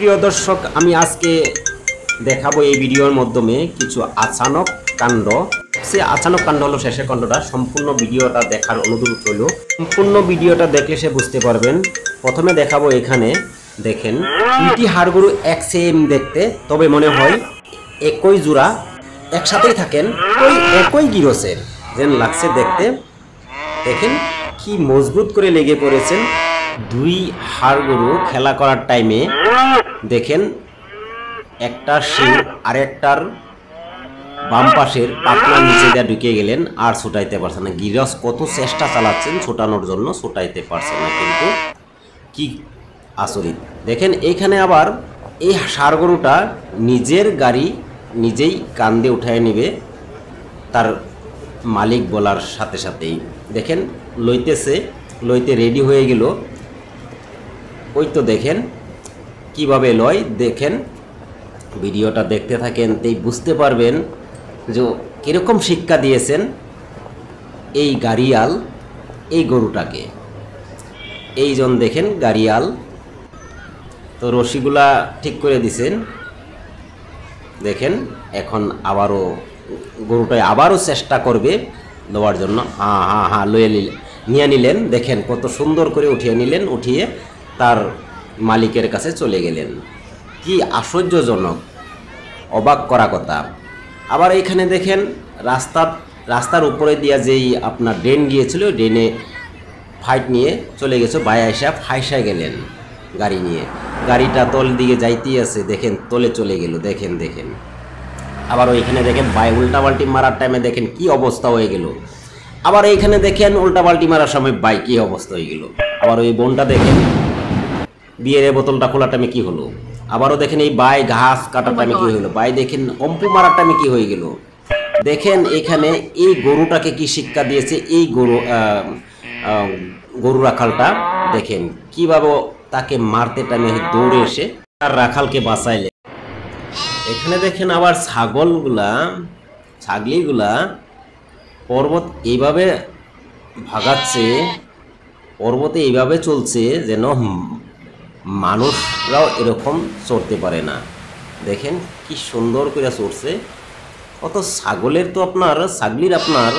প্রিয় দর্শক, আমি আজকে দেখাবো এই ভিডিওর মাধ্যমে কিছু আচানক কাণ্ড। সে আচানক কাণ্ড হলো শেষের কাণ্ডটা। সম্পূর্ণ ভিডিওটা দেখার অনুরোধ রইল। সম্পূর্ণ ভিডিওটা দেখলে সে বুঝতে পারবেন। প্রথমে দেখাবো, এখানে দেখেন দুইটি হাড়গরু এক সেম দেখতে, তবে মনে হয় একই জোড়া একসাথেই থাকেন, ওই একই গিরসের যেন লাগছে দেখতে। দেখেন কি মজবুত করে লেগে পড়েছেন দুই হাড়গরু খেলা করার টাইমে। দেখেন একটা শিং আরেকটার বাম পাশের পাতলার নিচে দিয়ে ঢুকে গেলেন, আর ছুটাইতে পারছে না। গিরস কত চেষ্টা চালাচ্ছেন ছোটানোর জন্য, ছুটাইতে পারছে না, কিন্তু কি আচরিত। দেখেন এইখানে আবার এই ষাঁড় গরুটা নিজের গাড়ি নিজেই কান্দে উঠায় নিবে তার মালিক বলার সাথে সাথেই। দেখেন লইতে রেডি হয়ে গেল। ওই তো দেখেন কিভাবে লয়। দেখেন ভিডিওটা দেখতে থাকেন, তাই বুঝতে পারবেন যে কীরকম শিক্ষা দিয়েছেন এই গাড়িয়াল এই গরুটাকে। এইজন দেখেন গাড়িয়াল তো রশিগুলা ঠিক করে দিছেন। দেখেন এখন আবারও গরুটায় আবারও চেষ্টা করবে দেওয়ার জন্য। হ্যাঁ নিয়ে নিলেন। দেখেন কত সুন্দর করে উঠিয়ে নিলেন, উঠিয়ে তার মালিকের কাছে চলে গেলেন। কি আশ্চর্যজনক, অবাক করা কথা। আবার এইখানে দেখেন রাস্তার উপরে দিয়া যেই আপনার ড্রেন গিয়েছিল, ড্রেনে ফাইট নিয়ে চলে গেছে, ভাই আইসা ফাইসা গেলেন গাড়ি নিয়ে। গাড়িটা তল দিকে যাইতেই আছে, দেখেন তলে চলে গেল। দেখেন আবার ওইখানে দেখেন ভাই উল্টাপাল্টি মারার টাইমে দেখেন কি অবস্থা হয়ে গেল। আবার এইখানে দেখেন উল্টাপাল্টি মারার সময় ভাই কি অবস্থা হয়ে গেল। আবার ওই বোনটা দেখেন বিয়ের বোতলটা খোলার টাইমে কি হলো। আবারও দেখেন এই বাই ঘাস কাটার টাইমে কি হলো। বাই দেখেন অম্পু মারার টাইমে কি হয়ে গেল। দেখেন এখানে এই গরুটাকে কি শিক্ষা দিয়েছে এই গরু রাখালটা। দেখেন কিভাবে তাকে মারতে টাইমে দৌড়ে এসে তার রাখালকে বাঁচাইলে। এখানে দেখেন আবার ছাগলিগুলা পর্বত এইভাবে ভাগাচ্ছে, পর্বতে এইভাবে চলছে যেন মানুষরাও এরকম চড়তে পারে না। দেখেন কি সুন্দর করে চড়ছে। অত ছাগলির আপনার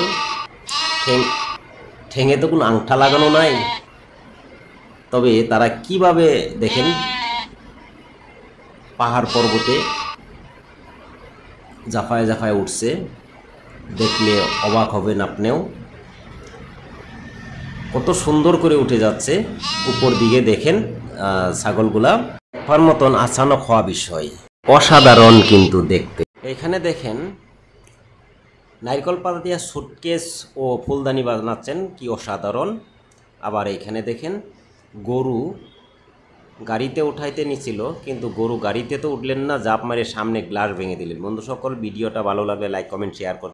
ঠেঙে তো কোনো আংটা লাগানো নাই, তবে তারা কিভাবে দেখেন পাহাড় পর্বতে জাফায় উঠছে। দেখলে অবাক হবেন আপনিও, কত সুন্দর করে উঠে যাচ্ছে উপর দিকে। দেখেন ছাগলগুলা তার মতন আচানক হওয়া বিষয় অসাধারণ কিন্তু দেখতে। এখানে দেখেন নারকেল পাতা দিয়ে সুটকেস ও ফুলদানি বানাচ্ছেন, কি অসাধারণ। আবার এখানে দেখেন গরু গাড়িতে উঠাইতে নিছিল, কিন্তু গরু গাড়িতে তো উঠলেন না, জাপ মারে সামনে গ্লাস ভেঙে দিলেন। বন্ধু সকল, ভিডিওটা ভালো লাগলে লাইক কমেন্ট শেয়ার করুন।